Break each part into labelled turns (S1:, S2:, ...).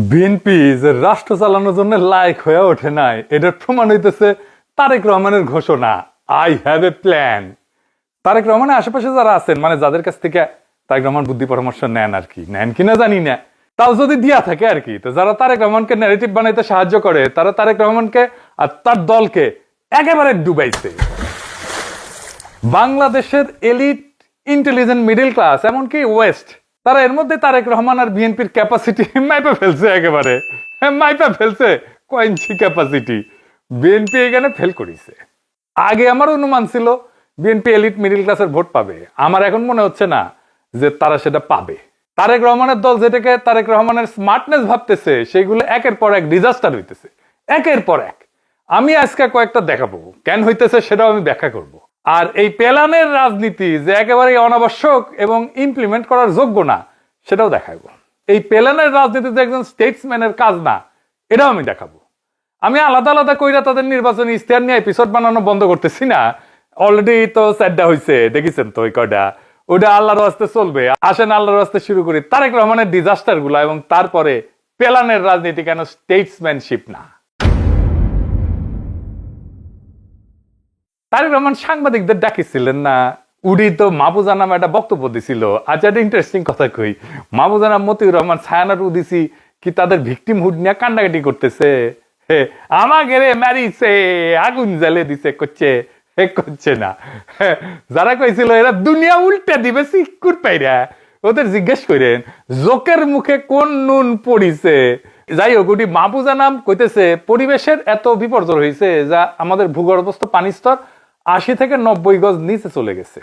S1: BNP যে রাষ্ট্র চালানোর জন্য লায়ক হয়ে ওঠে নাই, এটার প্রমাণ হইতেছে তারেক রহমানের ঘোষণা, I have a plan. Tarique রহমানের আশেপাশে যারা আছেন, মানে যাদের কাছ থেকে তারেক রহমান বুদ্ধি পরামর্শ নেন আর কি, নেন কিনা জানি না, তাও যদি দিয়া থাকে আর কি, তো যারা তারেক রহমানকে ন্যারেটিভ বানাইতে সাহায্য করে, তারা তারেক রহমানকে আর তার দলকে একেবারে ডুবাইছে। বাংলাদেশের এলিট ইন্টেলিজেন্ট মিডল ক্লাস, এমনকি ওয়েস্ট, তারা এর মধ্যে তারেক রহমান আর বিএনপির ক্যাপাসিটি মাইপা ফেলছে, একেবারে মাইপা ফেলছে। কয়েঞ্চি ক্যাপাসিটি বিএনপি এখানে ফেল করেছে। আগে আমার অনুমান ছিল বিএনপি এলিট মিডল ক্লাসের ভোট পাবে, আমার এখন মনে হচ্ছে না যে তারা সেটা পাবে। তারেক রহমানের দল যেটাকে তারেক রহমানের স্মার্টনেস ভাবতেছে, সেগুলো একের পর এক ডিজাস্টার হইতেছে, একের পর এক। আমি আজকে কয়েকটা দেখাবো, কেন হইতেছে সেটাও আমি ব্যাখ্যা করব। আর এই প্ল্যানের রাজনীতি যে একেবারে অনাবশ্যক এবং ইমপ্লিমেন্ট করার যোগ্য না, সেটাও দেখাবো। এই প্ল্যানের রাজনীতি যে একজন স্টেটসম্যানের কাজ না, এটাও আমি দেখাবো। আমি আলাদা আলাদা কইরা তাদের নির্বাচনী ইশতেহার নিয়ে এপিসোড বানানো বন্ধ করতেছি না। অলরেডি তো চারটা হয়েছে, দেখেছেন তো ওই কয়টা, ওটা আল্লাহর রাস্তে চলবে। আসেন আল্লাহর রাস্তে শুরু করি তারেক রহমানের ডিজাস্টার গুলা, এবং তারপরে প্ল্যানের রাজনীতি কেন স্টেটসম্যানশিপ না। তারেক রহমান সাংবাদিকদের ডাকিছিলেন না, উডি তো মাহফুজা নামে একটা বক্তব্য দিছিল। আচ্ছা, একটা ইন্টারেস্টিং কথা কই, মাহফুজা নাম, মতিউর রহমান, ছায়ানার উদিসি কি তাদের ভিকটিম হুড নিয়ে কান্নাকাটি করতেছে, আমাকে রে মারিছে, আগুন জ্বালে দিছে, করছে না। যারা কইছিল এরা দুনিয়া উল্টে দিবে সিকুর পাইরা, ওদের জিজ্ঞেস করেন জোকের মুখে কোন নুন পড়িছে। যাই হোক, ওটি মাহফুজা নাম কইতেছে পরিবেশের এত বিপর্যয় হয়েছে যা আমাদের ভূগর্ভস্থ পানি স্তর 80 থেকে 90 গজ নিচে চলে গেছে।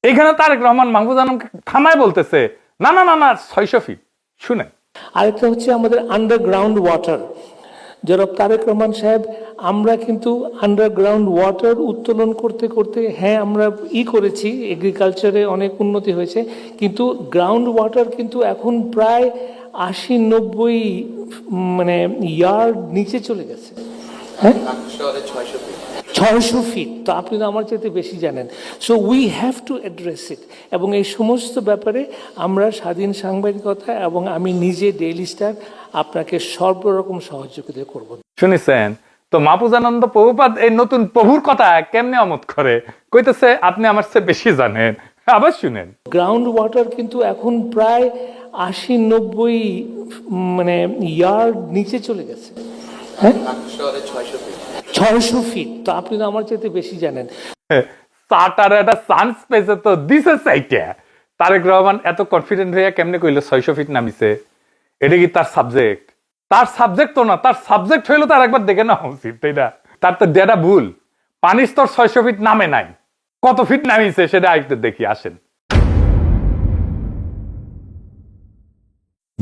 S1: এখানে তারেক রহমান মাহফুজা নামকে থামায় বলতেছে না না না না 600 ফিট। শুনেন,
S2: আরেকটা হচ্ছে আমাদের আন্ডারগ্রাউন্ড ওয়াটার। জনাব তারেক রহমান সাহেব, আমরা কিন্তু আন্ডারগ্রাউন্ড ওয়াটার উত্তোলন করতে করতে, হ্যাঁ আমরা করেছি, এগ্রিকালচারে অনেক উন্নতি হয়েছে, কিন্তু গ্রাউন্ড ওয়াটার কিন্তু এখন প্রায় 80-90 মানে ইয়ার্ড নিচে চলে গেছে। হ্যাঁ, 600 ফিট। তো আপনি তো আমার চাইতে বেশি জানেন। So we have to address ইট। এবং এই সমস্ত ব্যাপারে আমরা স্বাধীন সাংবাদিকতা এবং আমি নিজে ডেইলি স্টার আপনাকে সর্বরকম সহযোগিতা করব।
S1: শুনেছেন তো মাহফুজানন্দ প্রভুপাদ এই নতুন প্রভুর কথা কেমনে আমোদ করে, কইতেছে আপনি আমার চেয়ে বেশি জানেন। আবার শুনেন,
S2: গ্রাউন্ড ওয়াটার কিন্তু এখন প্রায় 80-90 মানে ইয়ার্ড নিচে চলে গেছে। হ্যাঁ, 600 ফিট। তো আপনি তো আমার চাইতে বেশি জানেন।
S1: সাটার একটা চান্স পেয়েছে তো দিছে চাইটা। তারেক রহমান এত কনফিডেন্ট হয়ে কেমনে কইলো 600 ফিট নামিছে? এটা কি তার সাবজেক্ট? তার সাবজেক্ট তো না, তার সাবজেক্ট হইলো তার একবার দেখে নেওয়া উচিত, তাই না? তার তো ডেটা ভুল। পানির স্তর 600 ফিট নামে নাই, কত ফিট নামিছে সেটা আরেকটু দেখি, আসেন।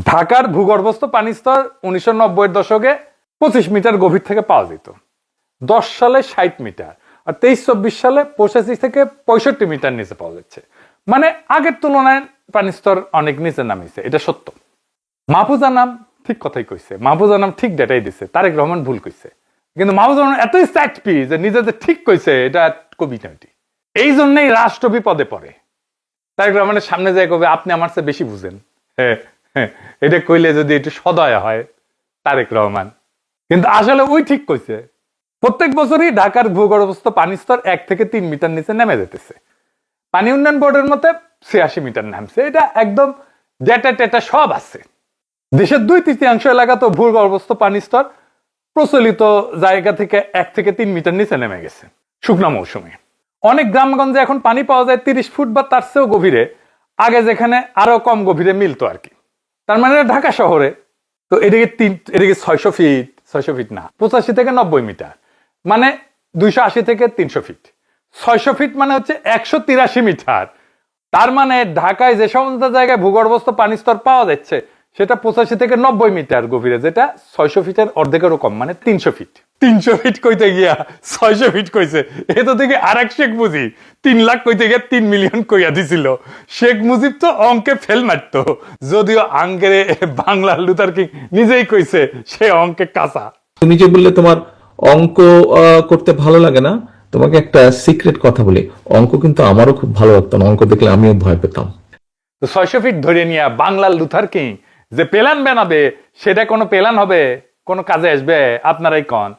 S1: ঢাকার ভূগর্ভস্থ পানির স্তর 1990-এর দশকে 25 মিটার গভীর থেকে পাওয়া যেত। 10 সালে 60 মিটার, আর 23-24 সালে 85 থেকে 65 মিটার নিচে পাওয়া যাচ্ছে। মানে আগের তুলনায় পানির স্তর অনেক নিচে নামিছে, এটা সত্য। মাহফুজা নাম ঠিক কথাই কইছে, মাহফুজা নাম ঠিক ডেটাই দিছে, তারেক রহমান ভুল কইছে। কিন্তু মাহফুজা রহমান এতই স্যাটপি যে নিজে যে ঠিক কইছে এটা কবিতাটি। এই জন্যই রাষ্ট্র বিপদে পড়ে। তারেক রহমানের সামনে যায় কবে আপনি আমার চেয়ে বেশি বুঝেন, এটা কইলে যদি একটু সদয় হয় তারেক রহমান। কিন্তু আসলে ওই ঠিক কইছে। প্রত্যেক বছরই ঢাকার ভূগর্ভস্থ পানির স্তর 1 থেকে 3 মিটার নিচে নেমে যেতেছে। পানি উন্নয়ন বোর্ডের মতে 86 মিটার নামছে, এটা একদম ডেটা টেটা সব আছে। দেশের 2/3 এলাকা তো ভূগর্ভস্থ পানির স্তর প্রচলিত জায়গা থেকে 1 থেকে 3 মিটার নিচে নেমে গেছে শুকনা মৌসুমে। অনেক গ্রামগঞ্জে এখন পানি পাওয়া যায় 30 ফুট বা তার চেয়েও গভীরে, আগে যেখানে আরো কম গভীরে মিলতো আর কি। তার মানে ঢাকা শহরে তো এদিকে 600 ফিট, 600 ফিট না, 85 থেকে 90 মিটার, মানে 280 থেকে 300 ফিট। 600 ফিট মানে হচ্ছে 183 মিটার। তার মানে ঢাকায় যে সমস্ত জায়গায় ভূগর্ভস্থ পানির স্তর পাওয়া যাচ্ছে সেটা 85 থেকে 90 মিটার গভীরে, যেটা 600 ফিটের অর্ধেকেরও কম, মানে 300 ফিট। 300 ফিট কইতে গিয়া 600 ফিট কইছে। এ তো দেখি আরেক শেখ মুজিব 3 লাখ কইতে গিয়ে 3 মিলিয়ন কইয়া দিছিল। শেখ মুজিব তো অঙ্কে ফেল মারতো, যদিও আঙ্কেরে বাংলা লুথার কিং নিজেই কইছে সে অঙ্কে কাঁচা।
S3: তুমি যে বললে তোমার অঙ্ক করতে ভালো লাগে না, তোমাকে একটা সিক্রেট কথা বলি, অঙ্ক কিন্তু আমারও খুব ভালো লাগতো না, অঙ্ক দেখলে আমিও ভয় পেতাম।
S1: তো 600 ফিট ধরে নিয়ে বাংলার লুথার কিং যে প্ল্যান বানাবে সেটা কোনো প্ল্যান হবে, কোনো কাজে আসবে? আপনারাই কন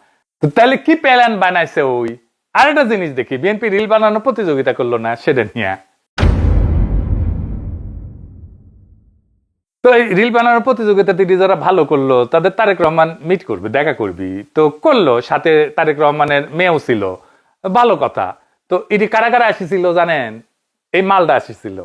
S1: তো। তাহলে কি প্ল্যান বানাইছে ওই? আরেকটা জিনিস দেখি, বিএনপি রিল বানানো প্রতিযোগিতা করলো না সেটা নিয়ে। তো এই রিল বানানোর প্রতিযোগিতাতে যারা ভালো করলো তাদের তারেক রহমান মিট করবে, দেখা করবি, তো করলো। সাথে তারেক রহমানের মেয়েও ছিল, ভালো কথা। তো এটি কারা কারা আসিছিল জানেন? এই মালদা আসিছিল,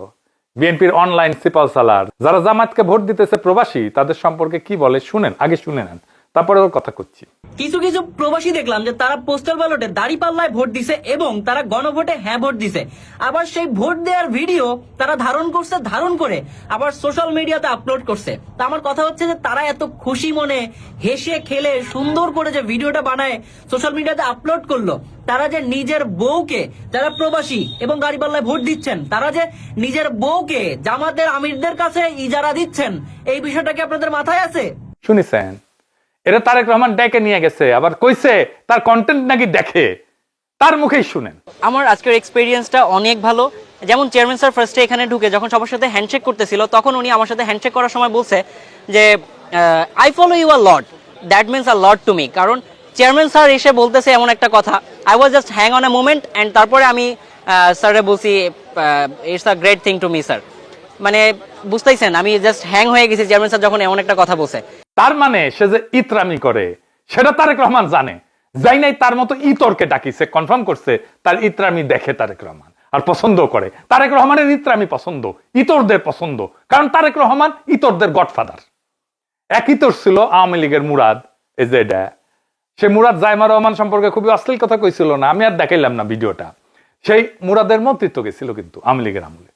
S1: বিএনপির অনলাইন সিপাল সালার। যারা জামাতকে ভোট দিতেছে প্রবাসী, তাদের সম্পর্কে কি বলে শুনেন, আগে শুনে নেন, তারপরে ওর কথা করছি।
S4: কিছু কিছু প্রবাসী দেখলাম যে তারা পোস্টাল ব্যালটে দাঁড়িপাল্লায় ভোট দিছে এবং তারা গণভোটে হ্যাঁ ভোট দিছে। আবার সেই ভোট দেওয়ার ভিডিও তারা ধারণ করে আবার সোশ্যাল মিডিয়াতে আপলোড করছে। তা আমার কথা হচ্ছে যে তারা এত খুশি মনে হেসে খেলে সুন্দর করে যে ভিডিওটা বানায় সোশ্যাল মিডিয়াতে আপলোড করলো, তারা যে নিজের বউকে, যারা প্রবাসী এবং গাড়িপাল্লায় ভোট দিচ্ছেন, তারা যে নিজের বউকে জামাতের আমিরদের কাছে ইজারা দিচ্ছেন, এই বিষয়টা কি আপনাদের মাথায় আছে?
S1: শুনেছেন? এটা তারেক রহমান ডেকে নিয়ে গেছে, আবার কইছে তার কন্টেন্ট নাকি দেখে, তার মুখেই শুনেন।
S4: আমার আজকের এক্সপেরিয়েন্সটা অনেক ভালো। যেমন চেয়ারম্যান স্যার ফার্স্টে এখানে ঢুকে যখন সবার সাথে হ্যান্ডশেক করতেছিল, তখন উনি আমার সাথে হ্যান্ডশেক করার সময় বলছে যে I follow you a lot, that means a lot to me. কারণ চেয়ারম্যান স্যার এসে বলতেছে এমন একটা কথা, I was just hang on a moment and তারপরে আমি স্যারে বলছি it's a great thing to me sir. মানে বুঝতেইছেন, আমি জাস্ট হ্যাং হয়ে গেছি চেয়ারম্যান স্যার যখন এমন একটা কথা বলছে।
S1: তার মানে সে যে ইতরামি করে সেটা তারেক রহমান জানে, যাই নাই তার মতো ইতরকে ডাকিছে, কনফার্ম করছে তার ইতরামি দেখে তারেক রহমান আর পছন্দ করে। তারেক রহমানের ইতরামি পছন্দ, ইতরদের পছন্দ, কারণ তারেক রহমান ইতরদের গডফাদার। এক ইতর ছিল আওয়ামী লীগের মুরাদ, এই যে এটা, সে মুরাদ জাইমা রহমান সম্পর্কে খুবই অশ্লীল কথা কইছিল না, আমি আর দেখাইলাম না ভিডিওটা। সেই মুরাদের মন্ত্রিত্ব গেছিল কিন্তু আওয়ামী লীগের আমলে,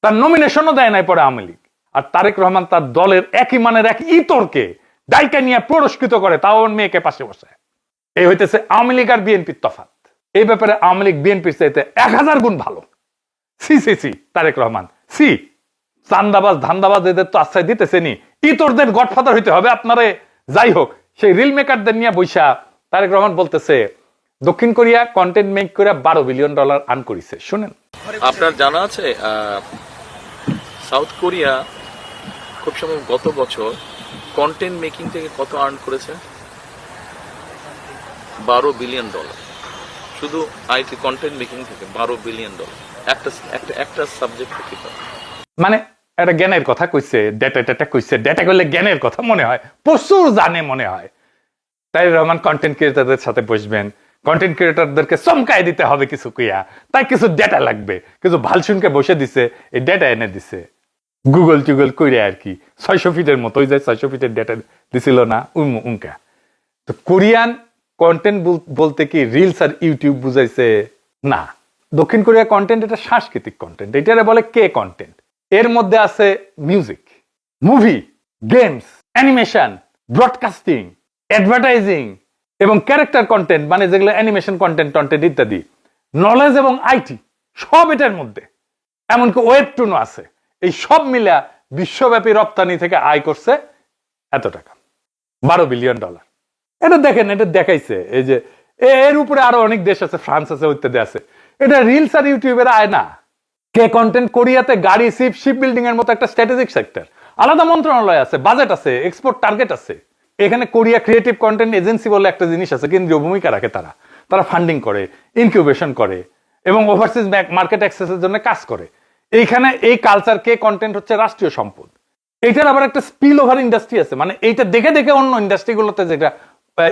S1: তার নমিনেশনও দেয় নাই পরে আওয়ামী লীগ। আর তারেক রহমান তার দলের একই মানের এক ইতরকে ডাইকা নিয়ে পুরস্কৃত করে, তাও মেয়েকে পাশে বসে। এই হইতেছে আওয়ামী লীগ আর বিএনপির তফাৎ। এই ব্যাপারে আওয়ামী লীগ বিএনপির চাইতে 1000 গুণ ভালো। C C C Tarek Rahman C. চান্দাবাজ ধান্দাবাজ এদের তো আশ্রয় দিতেছেনি, ইতরদের গডফাদার হইতে হবে আপনারে। যাই হোক, সেই রিল মেকারদের নিয়ে বৈশা তারেক রহমান বলতেছে দক্ষিণ কোরিয়া কন্টেন্ট মেক করে $12 বিলিয়ন আর্ন করেছে। শুনেন।
S5: আপনার জানা আছে সাউথ কোরিয়া খুব সম্ভব গত বছর কন্টেন্ট মেকিং থেকে কত আর্ন করেছে? $12 বিলিয়ন। শুধু আইটি কন্টেন্ট মেকিং থেকে $12 বিলিয়ন। একটা সাবজেক্ট থেকে।
S1: মানে একটা জ্ঞানের কথা কইছে, ডেটা কইছে, ডেটা করলে জ্ঞানের কথা মনে হয়, প্রচুর জানে মনে হয়। তাই রহমান কন্টেন্ট ক্রিয়েটারদের সাথে বসবেন, কন্টেন্ট ক্রিয়েটারদেরকে চমকাই দিতে হবে কিছু কুইয়া, তাই কিছু ডেটা লাগবে, কিছু ভালসুনকে বসে দিছে, এই ডেটা এনে দিছে গুগল টুগল কইরে আর কি। 600 ফিটের মতো, ওই যে 600 ফিটের ডেটা দিছিল না উনকা। তো কোরিয়ান কন্টেন্ট বলতে কি রিলস আর ইউটিউব বুঝাইছে না। দক্ষিণ কোরিয়া কন্টেন্ট এটা সাংস্কৃতিক কন্টেন্ট, এটারে বলে কে কন্টেন্ট। এর মধ্যে আছে music, movie, games, animation, broadcasting, advertising এবং ক্যারেক্টার কন্টেন্ট, মানে যেগুলো অ্যানিমেশন কন্টেন্ট ইত্যাদি, নলেজ এবং আইটি সব এটার মধ্যে। এমনকি ওয়েবটুনও আছে। এই সব মিলা বিশ্বব্যাপী রপ্তানি থেকে আয় করছে এত টাকা, $12 বিলিয়ন। এটা দেখেন, এটা দেখাইছে। এই যে এর উপরে আরো অনেক দেশ আছে, ফ্রান্স আছে, ইত্যাদি আছে। এটা রিলস আর ইউটিউবের আয় না। কে কন্টেন্ট কোরিয়াতে গাড়ি, শিপ বিল্ডিং এর মতো একটা স্ট্র্যাটেজিক সেক্টর, আলাদা মন্ত্রণালয় আছে, বাজেট আছে, এক্সপোর্ট টার্গেট আছে। এখানে কোরিয়া ক্রিয়েটিভ কন্টেন্ট এজেন্সি বলে একটা জিনিস আছে, কেন্দ্রীয় ভূমিকা রাখে। তারা ফান্ডিং করে, ইনকিউবেশন করে এবং ওভারসিজ মার্কেট অ্যাক্সেসের জন্য কাজ করে। এইখানে এই কালচার কে কন্টেন্ট হচ্ছে রাষ্ট্রীয় সম্পদ। এটার আবার একটা স্পিল ওভার ইন্ডাস্ট্রি আছে, মানে এইটা দেখে দেখে অন্য ইন্ডাস্ট্রিগুলোতে যেটা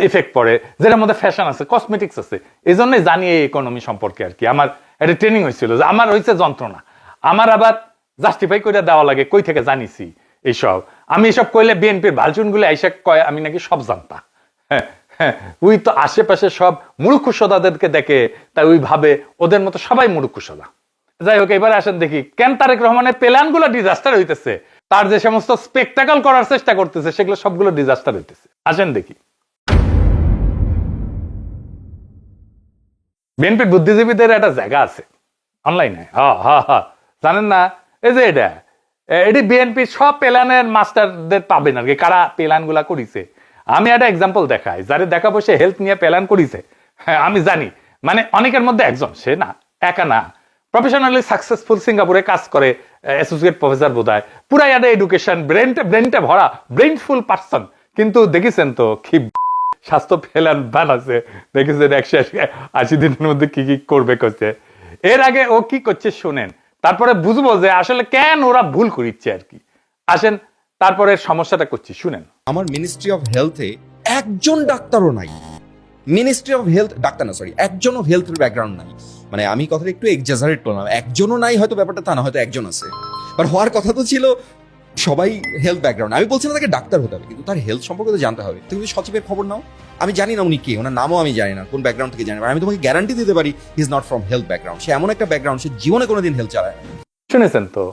S1: ইফেক্ট পড়ে, যেটার মধ্যে ফ্যাশন আছে, কসমেটিক্স আছে। এই জন্যই জানি এই ইকোনমি সম্পর্কে আর কি। আমার একটা ট্রেনিং হয়েছিল যে আমার হয়েছে যন্ত্রণা, আমার আবার জাস্টিফাই করে দেওয়া লাগে কই থেকে জানিছি এইসব। আমি এসব কইলে বিএনপির ভালচুনগুলো আইসা কয় আমি নাকি সব জানতা। ওই তো আশেপাশে সব মূর্খ সোদাদেরকে দেখে, তাই ওই ভাবে ওদের মতো সবাই মূর্খ সোদা। যাই হোক, এবারে আসেন দেখি কেন তারেক রহমানের প্ল্যানগুলো ডিজাস্টার হইতেছে। তার যে সমস্ত স্পেকটাকল করার চেষ্টা করতেছে সেগুলো সবগুলো ডিজাস্টার হইতেছে। আসেন দেখি। বিএনপির বুদ্ধিজীবীদের একটা জায়গা আছে অনলাইনে, জানেন না? এই যে এটি বিএনপি সব প্ল্যানের মাস্টারদের পাবেন আর কি, কারা প্ল্যান গুলা করিছে। আমি একটা এক্সাম্পল দেখাই, যারে দেখাবো সে হেলথ নিয়ে প্ল্যান করিছে। হ্যাঁ আমি জানি, মানে অনেকের মধ্যে একজন, সে না একা না, প্রফেশনালি সাকসেসফুল সিঙ্গাপুরে কাজ করে, অ্যাসোসিয়েট প্রফেসর বোধহয়, পুরাই একটা এডুকেশন, ব্রেনটা ভরা, ব্রেইনফুল পার্সন। কিন্তু দেখেছেন তো কি স্বাস্থ্য ফেলান বান আছে, দেখেছেন 180 দিনের মধ্যে কি কি করবে করছে। এর আগে ও কি করছে শোনেন, তারপরে বুঝবো যে আসলে কেন ওরা ভুল করিচ্ছে আর কি। আসেন তারপরে সমস্যাটা করছি শুনেন।
S6: আমার মিনিস্ট্রি অফ হেলথে একজন ডাক্তারও নাই। মিনিস্ট্রি অফ হেলথ ডাক্তার না, সরি, একজনও হেলথের ব্যাকগ্রাউন্ড নাই। মানে আমি কথাটা একটু এক্সাজারেট করলাম, একজনও নাই হয়তো ব্যাপারটা তা না, হয়তো একজন আছে। বাট হওয়ার কথা তো ছিল সবাই হেলথ ব্যাকগ্রাউন্ড। আমি বলছি না তাকে ডাক্তার হতে হবে, কিন্তু তার হেলথ সম্পর্কে তো জানতে হবে। তুমি সচিবের খবর নাও, আমি জানি না উনি কে, ওনার নামও আমি জানি না, কোন ব্যাকগ্রাউন্ড থেকে জানি না। আমি তোমাকে গ্যারান্টি দিতে পারি he is not from health background. সে এমন একটা ব্যাকগ্রাউন্ড, সে জীবনে কোনোদিন হেলথ চালায় না।
S1: শুনেছেন তো,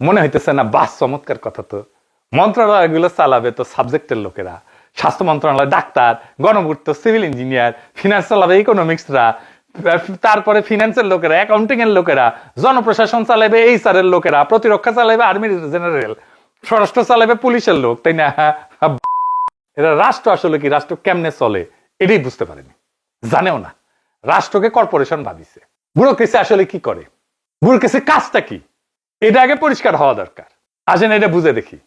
S1: মনে হইতেছে না বাস চমৎকার কথা। তো মন্ত্রণালয়গুলো চালাবে তো সাবজেক্টের লোকেরা, স্বাস্থ্য মন্ত্রণালয় ডাক্তার, গণপূর্ত সিভিল ইঞ্জিনিয়ার, ফিনান্স চালাবে ইকোনমিক্সরা, তারপরে ফিনান্সের লোকেরা, অ্যাকাউন্টিং এর লোকেরা, জনপ্রশাসন চালাবে এইচআর এর লোকেরা, প্রতিরক্ষা চালাবে আর্মি জেনারেল, স্বরাষ্ট্র চালাবে পুলিশের লোক, তাই না? এরা রাষ্ট্র আসলে কি, রাষ্ট্র কেমনে চলে এটাই বুঝতে পারেনি, জানেও না। রাষ্ট্রকে কর্পোরেশন ভাবিছে। ব্যুরোক্রেসি আসলে কি করে, ব্যুরোক্রেসির কাজটা কি, এটা আগে পরিষ্কার হওয়া দরকার। আসেন এটা বুঝে দেখি।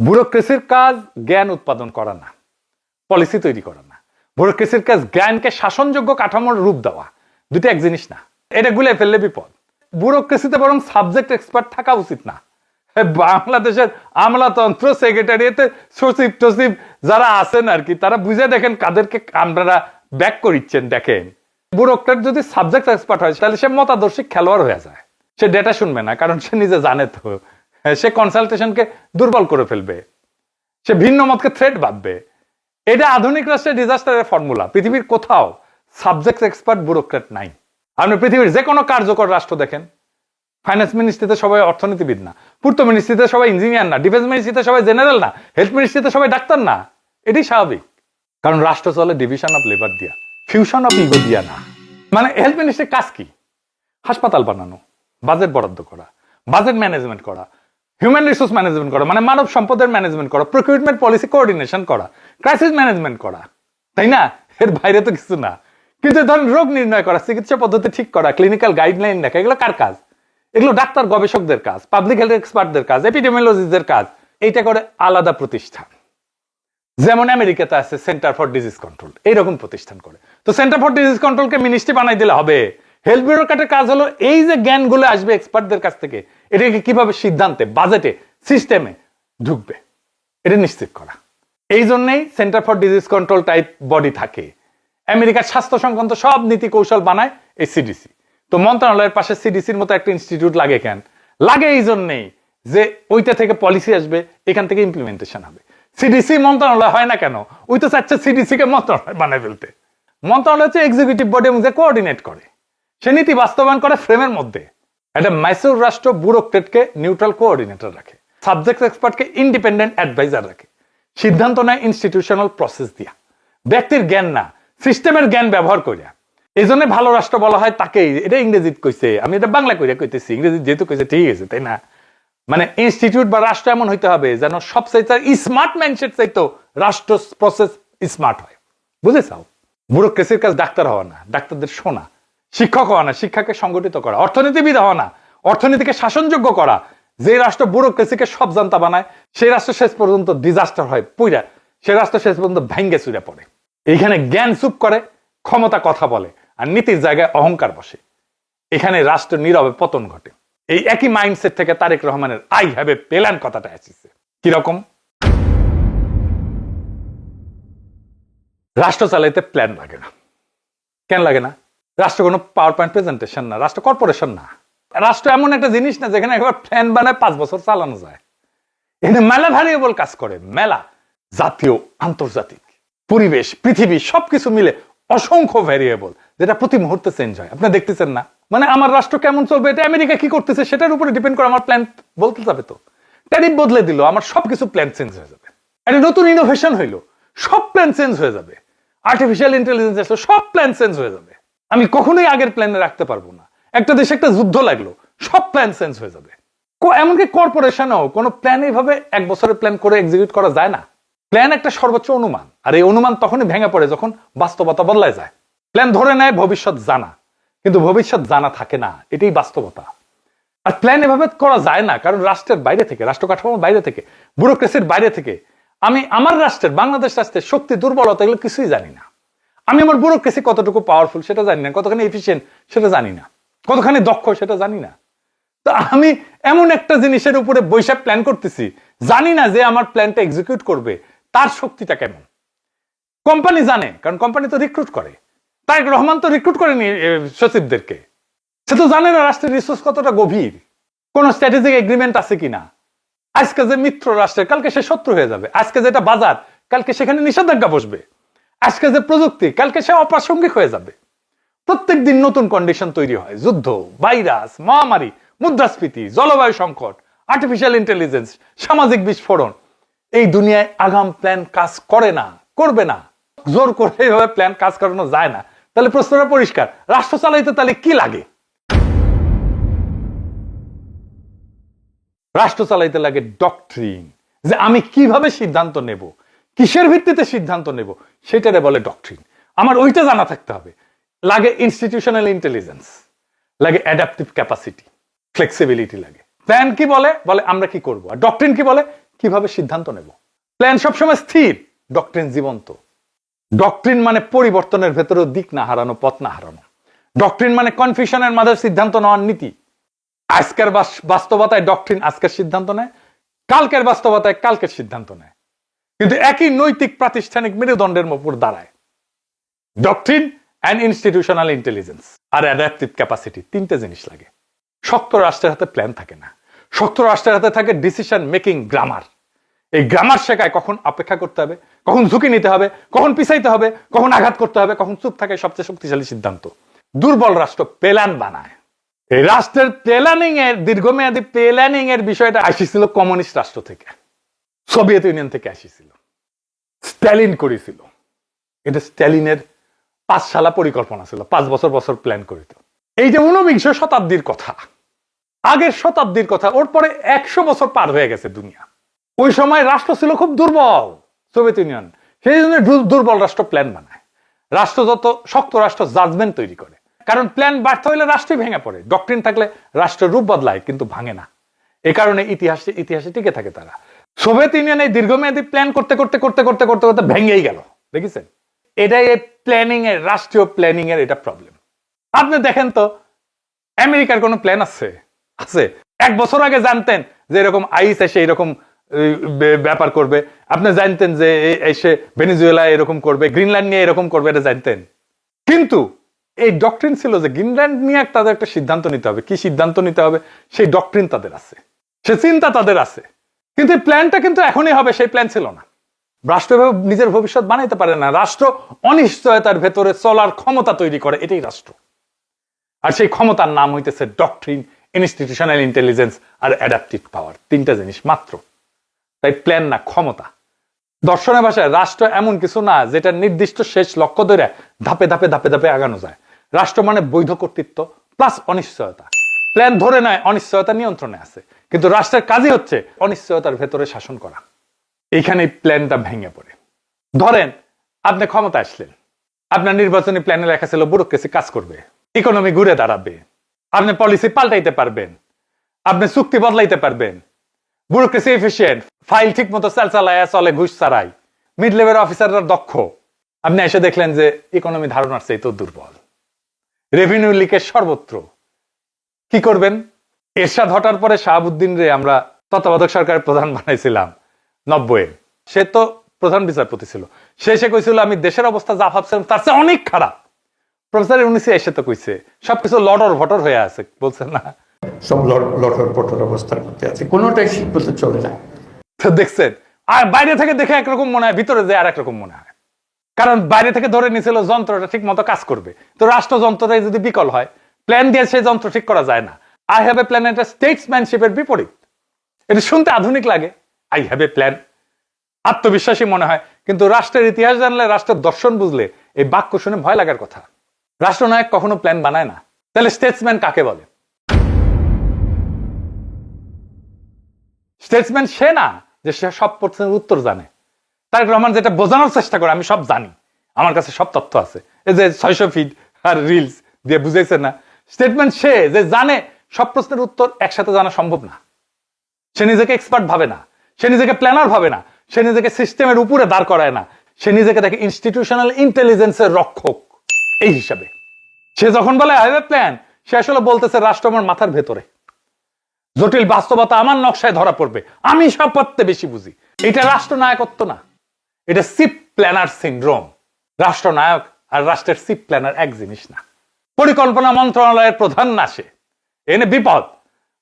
S1: ব্যুরোক্রেসির কাজ জ্ঞান উৎপাদন করা না, পলিসি তৈরি করা না। ব্যুরোক্রেসির কাজ জ্ঞানকে শাসনযোগ্য কাঠামোর রূপ দেওয়া, দুটো এক জিনিস না। এটা গুলে ফেললে বিপদ। ব্যুরোক্রেসিতে বরং সাবজেক্ট এক্সপার্ট থাকা উচিত না। বাংলাদেশের আমলাতন্ত্র, সেক্রেটারিয়েতে সচিব টচিব যারা আছেন আর কি, তারা বুঝে দেখেন কাদেরকে আপনারা ব্যাক করিচ্ছেন। দেখেন ব্যুরোক্রেট যদি সাবজেক্ট এক্সপার্ট হয় তাহলে সে মতাদর্শী খেলোয়াড় হয়ে যায়। সে ডেটা শুনবে না, কারণ সে নিজে জানে তো। সে কনসালটেশনকে দুর্বল করে ফেলবে, সে ভিন্ন মতকে থ্রেট ভাববে। এটা আধুনিক রাষ্ট্রের ডিজাস্টারের ফর্মুলা। পৃথিবীর কোথাও সাবজেক্ট এক্সপার্ট ব্যুরোক্রেট নাই। আপনি পৃথিবীর যে কোনো কার্যকর রাষ্ট্র দেখেন, ফাইন্যান্স মিনিস্ট্রিতে সবাই অর্থনীতিবিদ না, পূর্ত মিনিস্ট্রিতে সবাই ইঞ্জিনিয়ার না, ডিফেন্স মিনিস্ট্রিতে সবাই জেনারেল না, হেলথ মিনিস্ট্রিতে সবাই ডাক্তার না। এটি স্বাভাবিক, কারণ রাষ্ট্র চলে ডিভিশন অফ লেবার দিয়া, ফিউশন অফ ইগো দিয়া না। মানে হেলথ মিনিস্ট্রির কাজ কি? হাসপাতাল বানানো, বাজেট বরাদ্দ করা, বাজেট ম্যানেজমেন্ট করা, হিউম্যান রিসোর্স ম্যানেজমেন্ট করা, মানে মানব সম্পদের ম্যানেজমেন্ট করা, প্রকিউরমেন্ট পলিসি কোঅর্ডিনেশন করা, ক্রাইসিস ম্যানেজমেন্ট করা, তাই না? এর বাইরে তো কিছু না। কিন্তু ধরুন রোগ নির্ণয় করা, চিকিৎসা পদ্ধতি ঠিক করা, ক্লিনিক্যাল গাইডলাইন লেখা, এগুলো কার কাজ? এগুলো ডাক্তার গবেষকদের কাজ, পাবলিক হেলথ এক্সপার্টদের কাজ, এপিডেমিওলজিস্টদের কাজ। এইটা করে আলাদা প্রতিষ্ঠান, যেমন আমেরিকাতে আছে সেন্টার ফর ডিজিজ কন্ট্রোল, এইরকম প্রতিষ্ঠান করে। তো সেন্টার ফর ডিজিজ কন্ট্রোলকে মিনিস্ট্রি বানাই দিলে হবে? হেলথ ব্যুরোক্র্যাটের কাজ হলো এই যে জ্ঞানগুলো আসবে এক্সপার্টদের কাছ থেকে, এটাকে কিভাবে সিদ্ধান্তে, বাজেটে, সিস্টেমে ঢুকবে, এটা নিশ্চিত করা। এই জন্যই centre for disease control type body থাকে। আমেরিকার স্বাস্থ্য সংক্রান্ত সব নীতি কৌশল বানায় এই সিডিসি। তো মন্ত্রণালয়ের পাশে সিডিসির মতো একটা ইনস্টিটিউট লাগে কেন? লাগে এই জন্যেই যে ওইটা থেকে পলিসি আসবে, এখান থেকে ইমপ্লিমেন্টেশন হবে। সিডিসি মন্ত্রণালয় হয় না কেন? ওই তো চাচ্ছে সিডিসি কে মন্ত্রণালয় বানায় ফেলতে। মন্ত্রণালয় হচ্ছে এক্সিকিউটিভ বডির মধ্যে কোঅর্ডিনেট করে, সে নীতি বাস্তবায়ন করে ফ্রেমের মধ্যে। একটা ম্যাচিউর রাষ্ট্র ব্যুরোক্রেটকে নিউট্রাল কোঅর্ডিনেটর রাখে, সাবজেক্ট এক্সপার্টকে ইন্ডিপেন্ডেন্ট অ্যাডভাইজার রাখে, সিদ্ধান্ত নেয় ইনস্টিটিউশনাল প্রসেস দিয়া, ব্যক্তির জ্ঞান না, সিস্টেমের জ্ঞান ব্যবহার করিয়া। এই জন্য ভালো রাষ্ট্র বলা হয় তাকেই। এটা ইংরেজিত কইছে, আমি এটা বাংলা কইরা কইতেছি, ইংরেজি যেহেতু কইছে ঠিক আছে, তাই না? মানে ইনস্টিটিউট বা রাষ্ট্র এমন হইতে হবে যেন সব চাইতে স্মার্ট মাইন্ডসেট চাইতো রাষ্ট্র প্রসেস স্মার্ট হয়। বুঝেছাও? ব্যুরোক্রেসির কাজ ডাক্তার হওয়া না, ডাক্তারদের শোনা, শিক্ষক হওয়া না, শিক্ষাকে সংগঠিত করা, অর্থনীতিবিদ হওয়া না, অর্থনীতিকে শাসনযোগ্য করা। যে রাষ্ট্র ব্যুরোক্রেসিকে সব জানতা বানায়, সেই রাষ্ট্র শেষ পর্যন্ত ডিজাস্টার হয়, পুইরা সেই রাষ্ট্র শেষ পর্যন্ত ভেঙ্গে চুরে পড়ে। এইখানে জ্ঞান চুপ করে, ক্ষমতা কথা বলে, আর নীতির জায়গায় অহংকার বসে। এখানে রাষ্ট্র নীরবে পতন ঘটে। এই একই মাইন্ডসেট থেকে তারেক রহমানের আই হ্যাভ এ প্ল্যান কথাটা আসছে। কিরকম? রাষ্ট্র চালাইতে প্ল্যান লাগে না। কেন লাগে না? রাষ্ট্র কোনো পাওয়ার পয়েন্ট প্রেজেন্টেশন না, রাষ্ট্র কর্পোরেশন না। রাষ্ট্র এমন একটা জিনিস না যেখানে একবার প্ল্যান বানায় 5 বছর চালানো যায়। এখানে মেলা ভ্যারিয়েবল কাজ করে, মেলা, জাতীয়, আন্তর্জাতিক, পরিবেশ, পৃথিবী, সবকিছু মিলে অসংখ্য ভ্যারিয়েবল, যেটা প্রতি মুহূর্তে চেঞ্জ হয়। আপনি দেখতেছেন না? মানে আমার রাষ্ট্র কেমন চলবে, এটা আমেরিকা কি করতেছে সেটার উপরে ডিপেন্ড করে আমার প্ল্যান বলতে যাবে। তো ট্যারিফ বদলে দিল, আমার সবকিছু প্ল্যান চেঞ্জ হয়ে যাবে। একটা নতুন ইনোভেশন হইলো, সব প্ল্যান চেঞ্জ হয়ে যাবে। আর্টিফিশিয়াল ইন্টেলিজেন্স আসলো, সব প্ল্যান চেঞ্জ হয়ে যাবে। আমি কখনোই আগের প্ল্যানে রাখতে পারবো না। একটা দেশে একটা যুদ্ধ লাগলো, সব প্ল্যান চেঞ্জ হয়ে যাবে। এমনকি কর্পোরেশনও কোনো প্ল্যান এইভাবে 1 বছরের প্ল্যান করে এক্সিকিউট করা যায় না। প্ল্যান একটা সর্বোচ্চ অনুমান, আর এই অনুমান তখনই ভেঙে পড়ে যখন বাস্তবতা বদলায় যায়। প্ল্যান ধরে নেয় ভবিষ্যৎ জানা, কিন্তু ভবিষ্যৎ জানা থাকে না, এটাই বাস্তবতা। আর প্ল্যান এভাবে করা যায় না, কারণ রাষ্ট্রের বাইরে থেকে, রাষ্ট্র কাঠামোর বাইরে থেকে, ব্যুরোক্রেসির বাইরে থেকে আমি আমার রাষ্ট্রের, বাংলাদেশ রাষ্ট্রের শক্তি দুর্বলতা এগুলো কিছুই জানি না। আমি আমার ব্যুরোক্রেসি কতটুকু পাওয়ারফুল সেটা জানি না, কতখানি এফিসিয়েন্ট সেটা জানি না, কতখানি দক্ষ সেটা জানি না। তো আমি এমন একটা জিনিসের উপরে বৈশাখ প্ল্যান করতেছি, জানি না যে আমার প্ল্যানটা এক্সিকিউট করবে তার শক্তিটা কেমন। কোম্পানি জানে, কারণ কোম্পানি তো রিক্রুট করে। তারেক রহমান তো রিক্রুট করেনি সচিবদেরকে, সে তো জানে না রাষ্ট্রের রিসোর্স কতটা গভীর, কোন স্ট্র্যাটেজিক এগ্রিমেন্ট আছে কিনা। আজকে যে মিত্র রাষ্ট্রের, কালকে সে শত্রু হয়ে যাবে। আজকে যেটা বাজার, কালকে সেখানে নিষেধাজ্ঞা বসবে। আজকে যে প্রযুক্তি, কালকে সে অপ্রাসঙ্গিক হয়ে যাবে। প্রত্যেক দিন নতুন কন্ডিশন তৈরি হয়, যুদ্ধ, ভাইরাস, মহামারী, মুদ্রাস্ফীতি, জলবায়ু সংকট, আর্টিফিশিয়াল ইন্টেলিজেন্স, সামাজিক বিস্ফোরণ। এই দুনিয়ায় আগাম প্ল্যান কাজ করে না, করবে না। জোর করে এইভাবে প্ল্যান কাজ করানো যায় না। তাহলে প্রশ্নটা পরিষ্কার, রাষ্ট্র চালাইতে তাহলে কি লাগে? রাষ্ট্র চালাইতে লাগে ডক্ট্রিন, যে আমি কিভাবে সিদ্ধান্ত নেব, কিসের ভিত্তিতে সিদ্ধান্ত নেব, সেটারে বলে ডক্ট্রিন। আমার ওইটা জানা থাকতে হবে। লাগে ইনস্টিটিউশনাল ইন্টেলিজেন্স, লাগে অ্যাডাপটিভ ক্যাপাসিটি, ফ্লেক্সিবিলিটি লাগে। প্ল্যান কি বলে, বলে আমরা কি করব, আর ডক্ট্রিন কি বলে, কিভাবে সিদ্ধান্ত নেব। প্ল্যান সবসময় স্থির, ডক্ট্রিন জীবন্ত। ডক্ট্রিন মানে পরিবর্তনের ভেতরেও দিক না হারানো, পথ না হারানো। ডক্ট্রিন মানে কনফিউশনের মাঝে সিদ্ধান্ত নেওয়ার নীতি। আজকের বাস্তবতায় ডক্ট্রিন আজকের সিদ্ধান্ত নেয়, কালকের বাস্তবতায় কালকের সিদ্ধান্ত নেয়, কিন্তু একই নৈতিক প্রাতিষ্ঠানিক মেরুদণ্ডের উপর দাঁড়ায়। ডক্ট্রিন অ্যান্ড ইনস্টিটিউশনাল ইন্টেলিজেন্স আর অ্যাডাপটিভ ক্যাপাসিটি, তিনটে জিনিস লাগে। শক্ত রাষ্ট্রের হাতে প্ল্যান থাকে না, শক্ত রাষ্ট্রের হাতে থাকে ডিসিশন মেকিং গ্রামার। এই গ্রামার শেখায় কখন অপেক্ষা করতে হবে, কখন ঝুঁকি নিতে হবে, কখন পিছাইতে হবে, কখন আঘাত করতে হবে, কখন চুপ থাকে সবচেয়ে শক্তিশালী সিদ্ধান্ত। দুর্বল রাষ্ট্র প্ল্যান বানায়। এই রাষ্ট্রের প্ল্যানিং এর, দীর্ঘমেয়াদী প্ল্যানিং এর বিষয়টা আসিছিল কমিউনিস্ট রাষ্ট্র থেকে, সোভিয়েত ইউনিয়ন থেকে আসিছিল, স্ট্যালিন করেছিল। এটা স্ট্যালিনের 5 সালা পরিকল্পনা ছিল, 5 বছর প্ল্যান করিত। এই যে 19বিংশ শতাব্দীর কথা, আগের শতাব্দীর কথা, ওর পরে 100 বছর পার হয়ে গেছে দুনিয়া। ওই সময় রাষ্ট্র ছিল খুব দুর্বল, সোভিয়েত ইউনিয়ন। সেই জন্য দুর্বল রাষ্ট্র প্ল্যান বানায়। রাষ্ট্র যত শক্ত রাষ্ট্র জাজমেন্ট তৈরি করে, কারণ প্ল্যান ব্যর্থ হইলে রাষ্ট্রই ভেঙে পড়ে। ডক্ট্রিন থাকলে রাষ্ট্রের রূপ বদলায় কিন্তু ভাঙে না। এ কারণে ইতিহাসে টিকে থাকে তারা। সোভিয়েত ইউনিয়ন এই দীর্ঘমেয়াদী প্ল্যান করতে করতে করতে করতে করতে করতে ভেঙেই গেল, দেখেছেন? এটাই এই প্ল্যানিং এর, রাষ্ট্রীয় প্ল্যানিং এর এটা প্রবলেম। আপনি দেখেন তো, আমেরিকার কোনো প্ল্যান আছে? 1 বছর আগে জানতেন যে এরকম আইস এসে এরকম ব্যাপার করবে? আপনি জানতেন যে এসে ভেনেজুয়েলা এরকম করবে, গ্রিনল্যান্ড নিয়ে এরকম করবে, এটা জানতেন? কিন্তু এই ডক্ট্রিন ছিল যে গ্রিনল্যান্ড নিয়ে তাদের একটা সিদ্ধান্ত নিতে হবে। কি সিদ্ধান্ত নিতে হবে সেই ডক্ট্রিন তাদের আছে, সে চিন্তা তাদের আছে, কিন্তু এই প্ল্যানটা কিন্তু এখনই হবে সেই প্ল্যান ছিল না। রাষ্ট্র এভাবে নিজের ভবিষ্যৎ বানাইতে পারে না। রাষ্ট্র অনিশ্চয়তার ভেতরে চলার ক্ষমতা তৈরি করে, এটাই রাষ্ট্র। আর সেই ক্ষমতার নাম হইতেছে ডক্ট্রিন, ইনস্টিটিউশনাল ইন্টেলিজেন্স আর অ্যাডাপটিভ পাওয়ার। 3টা জিনিস মাত্র। তাই প্ল্যান না, ক্ষমতা। দর্শনের ভাষায় রাষ্ট্র এমন কিছু না যেটা নির্দিষ্ট শেষ লক্ষ্য ধরে ধাপে ধাপে ধাপে ধাপে আগানো যায়। রাষ্ট্র মানে বৈধ কর্তৃত্ব প্লাস অনিশ্চয়তা। প্ল্যান ধরে নয়, অনিশ্চয়তা নিয়ন্ত্রণে আছে, কিন্তু রাষ্ট্রের কাজই হচ্ছে অনিশ্চয়তার ভেতরে শাসন করা। এইখানে প্ল্যানটা ভেঙে পড়ে। ধরেন আপনি ক্ষমতা আসলেন, আপনার নির্বাচনী প্ল্যানে লেখা ছিল ব্যুরোক্রেসি কাজ করবে, ইকোনমি ঘুরে দাঁড়াবে, আপনি পলিসি পাল্টাইতে পারবেন, আপনি চুক্তি বদলাইতে পারবেন, ব্যুরোক্রেসি এফিশিয়েন্ট, ফাইল ঠিক মতো চালায় চলে, ঘুষ ছাড়াই, মিড লেভেল অফিসাররা দক্ষ। আপনি এসে দেখলেন যে ইকোনমি ধারণার চেয়ে তো দুর্বল, রেভিনিউ লিকেজ সর্বত্র। কি করবেন? এরশাদ হটার পরে শাহাবুদ্দিন রে আমরা তত্ত্বাবধায়ক সরকারের প্রধান বানাইছিলাম 90-এ। সে তো প্রধান বিচারপতি ছিল। সে কইছিল আমি দেশের অবস্থা যা ভাবছিলাম তার চেয়ে অনেক খারাপ। প্রফেসর ইউনূসী এসে তো কইছে সবকিছু লটর ভটর হয়ে আছে, বলছেন না?
S7: সব লটর পটর অবস্থার মধ্যে আছে, কোনোটাই ঠিক বলতে চলে না।
S1: তো দেখছেন, আর বাইরে থেকে দেখে একরকম মনে হয়, ভিতরে যে আর একরকম মনে হয়। কারণ বাইরে থেকে ধরে নিয়েছিল যন্ত্রটা ঠিক মতো কাজ করবে। তো রাষ্ট্রযন্ত্রটাই যদি বিকল হয়, প্ল্যান দিয়ে সেই যন্ত্র ঠিক করা যায় না। আই হ্যাভ এ প্ল্যান, এটা স্টেটসম্যানশিপের বিপরীত। এটা শুনতে আধুনিক লাগে, আই হ্যাভ এ প্ল্যান, আত্মবিশ্বাসী মনে হয়। কিন্তু রাষ্ট্রের ইতিহাস জানলে, রাষ্ট্রের দর্শন বুঝলে এই বাক্য শুনে ভয় লাগার কথা। রাষ্ট্রনায়ক কখনো প্ল্যান বানায় না। তাহলে স্টেটসম্যান কাকে বলে? স্টেটসম্যান সে না যে সে সব প্রশ্নের উত্তর জানে। তারেক রহমান যেটা বোঝানোর চেষ্টা করে আমি সব জানি, আমার কাছে সব তথ্য আছে। এই যে 600 ফিট আর রিলস দিয়ে বুঝাইছে না স্টেটমেন্ট, সে যে জানে সব প্রশ্নের উত্তর একসাথে জানা সম্ভব না। সে নিজেকে এক্সপার্ট ভাবে না, সে নিজেকে প্ল্যানার ভাবে না, সে নিজেকে সিস্টেমের উপরে দাঁড় করায় না, সে নিজেকে দেখে ইনস্টিটিউশনাল ইন্টেলিজেন্সের রক্ষক এই হিসাবে। সে যখন বলে আই হ্যাভ এ প্ল্যান, সে আসলে বলতেছে রাষ্ট্র আমার মাথার ভেতরে, জটিল বাস্তবতা আমার নকশায় ধরা পড়বে, আমি সব পড়তে বেশি বুঝি। এটা রাষ্ট্রনায়কত্ব না, এটা চিফ প্ল্যানার সিনড্রোম। রাষ্ট্রনায়ক আর রাষ্ট্রের চিফ প্ল্যানার এক জিনিস না। পরিকল্পনা মন্ত্রণালয়ের প্রধান না সে, এনে বিপদ।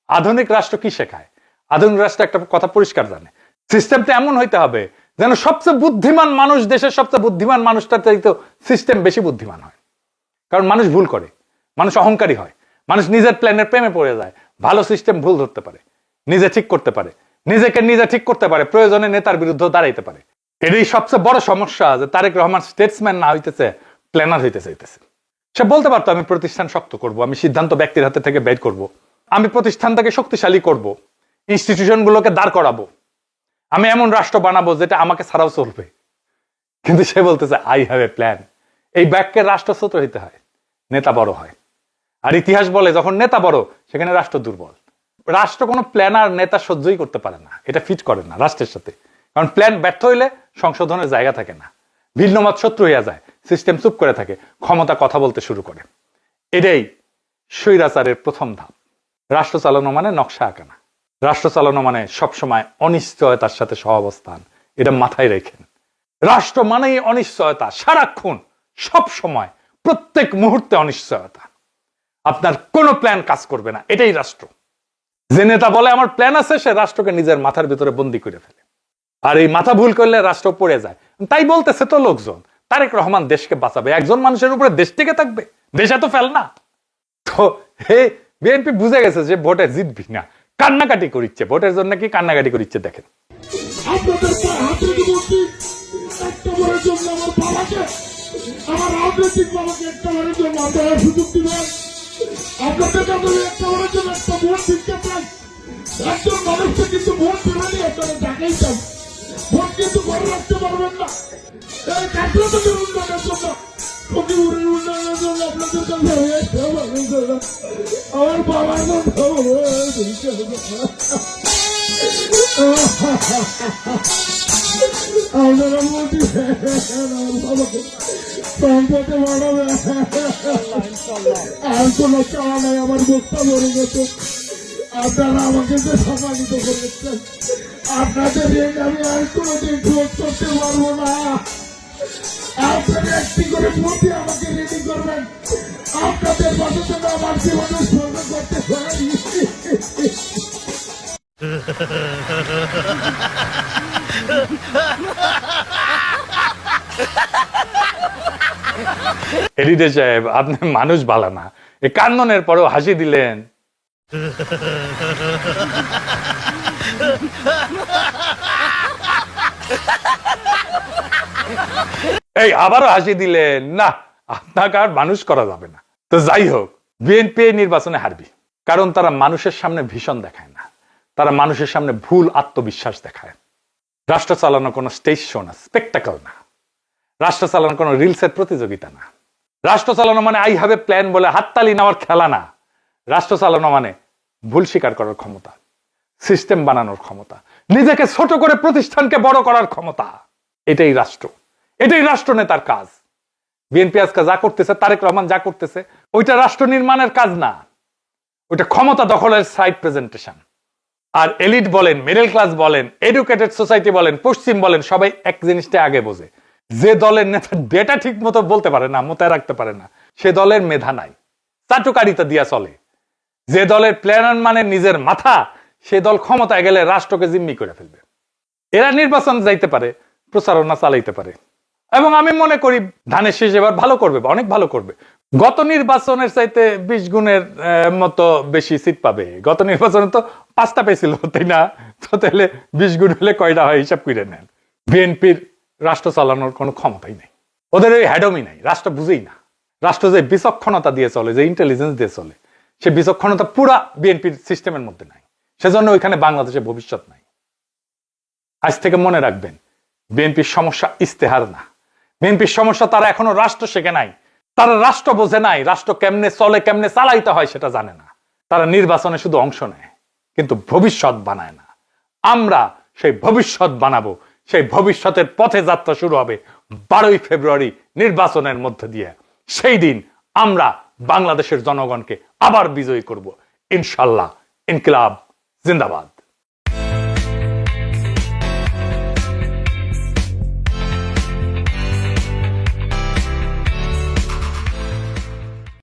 S1: আধুনিক রাষ্ট্র কি শেখায়? আধুনিক রাষ্ট্র একটা কথা পরিষ্কার জানে, সিস্টেমটা এমন হইতে হবে যেন সবচেয়ে বুদ্ধিমান মানুষ, দেশের সবচেয়ে বুদ্ধিমান মানুষটার চাইতে সিস্টেম বেশি বুদ্ধিমান হয়। কারণ মানুষ ভুল করে, মানুষ অহংকারী হয়, মানুষ নিজের প্ল্যানের প্রেমে পড়ে যায়। ভালো সিস্টেম ভুল ধরতে পারে, নিজে ঠিক করতে পারে, নিজেকে নিজে ঠিক করতে পারে, প্রয়োজনে নেতার বিরুদ্ধে দাঁড়াইতে পারে। এটাই সবচেয়ে বড় সমস্যা যে তারেক রহমান স্টেটসম্যান না হইতেছে, প্ল্যানার হইতে চাইতেছে। সে বলতে পারতো আমি প্রতিষ্ঠান শক্ত করব, আমি সিদ্ধান্ত ব্যক্তির হাতে থেকে বের করব, আমি প্রতিষ্ঠানটাকে শক্তিশালী করব, ইনস্টিটিউশন গুলোকে দাঁড় করাবো, আমি এমন রাষ্ট্র বানাবো যেটা আমাকে ছাড়াও চলবে। কিন্তু সে বলতেছে আই হ্যাভ এ প্ল্যান। এই বাক্যের রাষ্ট্র ছোট হইতে হয়, নেতা বড় হয়। আর ইতিহাস বলে যখন নেতা বড় সেখানে রাষ্ট্র দুর্বল। রাষ্ট্র কোনো প্ল্যানার নেতা সহ্যই করতে পারে না, এটা ফিট করে না রাষ্ট্রের সাথে। কারণ প্ল্যান ব্যর্থ হইলে সংশোধনের জায়গা থাকে না, ভিন্ন মত শত্রু হইয়া যায়, সিস্টেম চুপ করে থাকে, ক্ষমতা কথা বলতে শুরু করে। এটাই স্বৈরাচারের প্রথম ধাপ। রাষ্ট্র চালানো মানে নকশা আঁকা না, রাষ্ট্র চালানো মানে সবসময় অনিশ্চয়তার সাথে সহাবস্থান। এটা মাথায় রেখেন। রাষ্ট্র মানেই অনিশ্চয়তা, সারাক্ষণ, সব সময়, প্রত্যেক মুহূর্তে অনিশ্চয়তা। আপনার কোনো প্ল্যান কাজ করবে না, এটাই রাষ্ট্র। যে নেতা বলে আমার প্ল্যান আছে, সে রাষ্ট্রকে নিজের মাথার ভিতরে বন্দি করে ফেলে। আর এই মাথা ভুল করলে রাষ্ট্র পড়ে যায়। তাই বলতেছে তো লোকজন তারেক রহমান দেশকে বাঁচাবে, একজন মানুষের উপরে দেশ টিকে থাকবে, দেশ এত ফেল না। তো হে বিএনপি বুঝে গেছে যে ভোটে জিতবি না, কান্নাকাটি করিচ্ছে, ভোটের জন্য কি কান্নাকাটি করিচ্ছে দেখেন।
S8: আপনাদের হাতে বলছি একটা বারের জন্য আমার বাবাকে, আমার রাজনৈতিক বাবাকে একটা বারের জন্য আপনারা সুযোগ দিবেন। আপনাদের কাছে একটা বারের জন্য একটা ভোট দিতে চাই। একজন মানুষকে কিন্তু ভোট দেবেনি, আপনারা জানাই চাই। ভোট কিন্তু করে রাখতে পারবেন না। এই কাঠুয়াদের উন্নয়নের জন্য, ফকিপুরের উন্নয়নের জন্য আপনাদের কাছে আমার বাবার কথা আপনারা মোদি বাবাকে সম্পদে বাড়াবে। আর কোনো চাওয়া নাই, আমার মুখটা মরে গেছে। আপনারা আমাকে যে সম্মানিত করেছেন, আপনাদের ঋণ আমি আর কোনোদিন শোধ করতে পারবো না। আপনারা একটি করে প্রতি আমাকে রেডি করবেন, আপনাদের পাশে যেন আমার জীবনে সঙ্গ করতে পারি।
S1: এডিটে সাহেব, আপনি মানুষ ভালো না, এই কান্দনের পরেও হাসি দিলেন। এই আবারও হাসি দিলেন না, আপনাকে আর মানুষ করা যাবে না। তো যাই হোক, বিএনপি নির্বাচনে হারবি, কারণ তারা মানুষের সামনে ভীষণ দেখায় না, তারা মানুষের সামনে ভুল আত্মবিশ্বাস দেখায়। রাষ্ট্র চালানো কোনো স্টেজ শো না, স্পেকটাকল না, রাষ্ট্র চালানো কোনো রিলসের প্রতিযোগিতা না, রাষ্ট্র চালানো মানে আই হ্যাভ এ প্ল্যান বলে হাততালি নেওয়ার খেলা না। রাষ্ট্র চালানো মানে ভুল স্বীকার করার ক্ষমতা, সিস্টেম বানানোর ক্ষমতা, নিজেকে ছোট করে প্রতিষ্ঠানকে বড় করার ক্ষমতা। এটাই রাষ্ট্র, এটাই রাষ্ট্র নেতার কাজ। বিএনপি আজকে যা করতেছে, তারেক রহমান যা করতেছে, ওইটা রাষ্ট্র নির্মাণের কাজ না, ওইটা ক্ষমতা দখলের সাইড প্রেজেন্টেশন। আর এলিট বলেন, মিডল ক্লাস বলেন, এডুকেটেড সোসাইটি বলেন, পশ্চিম বলেন, সবাই এক জিনিসটা আগে বোঝে, যে দলের নেতা ডেটা ঠিক মতো বলতে পারে না, মোতায় রাখতে পারে না, সে দলের মেধা নাই, চাটুকারিতা দিয়া চলে। যে দলের প্ল্যানার মানে নিজের মাথা, সে দল ক্ষমতায় গেলে রাষ্ট্রকে জিম্মি করে ফেলবে। এরা নির্বাচন যাইতে পারে, প্রচারণা চালাইতে পারে, এবং আমি মনে করি ধানের শীষ এবার ভালো করবে, অনেক ভালো করবে। গত নির্বাচনের চাইতে 20 গুণের মতো বেশি সিট পাবে। গত নির্বাচনে তো 5টা পেয়েছিল, তাই না? তো তাহলে 20 গুণ হলে কয়টা হয় হিসাব করে নেন। বিএনপির রাষ্ট্র চালানোর কোনো ক্ষমতাই নেই, ওদের ওই হ্যাডমই নাই, রাষ্ট্র বুঝেই না। রাষ্ট্র যে বিচক্ষণতা দিয়ে চলে, যে ইন্টেলিজেন্স দিয়ে চলে, সে বিচক্ষণতা পুরা বিএনপির সিস্টেমের মধ্যে নাই। সেজন্য ওইখানে বাংলাদেশের ভবিষ্যৎ নাই। আজ থেকে মনে রাখবেন, বিএনপির সমস্যা ইস্তেহার না, বিএনপির সমস্যা তারা এখনো রাষ্ট্র শেখে নাই, তারা রাষ্ট্র বোঝে নাই, রাষ্ট্র কেমনে চলে কেমনে চালাইতে হয় সেটা জানে না। তারা নির্বাচনে শুধু অংশ নেয় কিন্তু ভবিষ্যৎ বানায় না। আমরা সেই ভবিষ্যৎ বানাবো, সেই ভবিষ্যতের পথে যাত্রা শুরু হবে 12ই ফেব্রুয়ারি নির্বাচনের মধ্যে দিয়ে। সেই দিন আমরা বাংলাদেশের জনগণকে আবার বিজয়ী করব ইনশাল্লাহ। ইনকিলাব জিন্দাবাদ।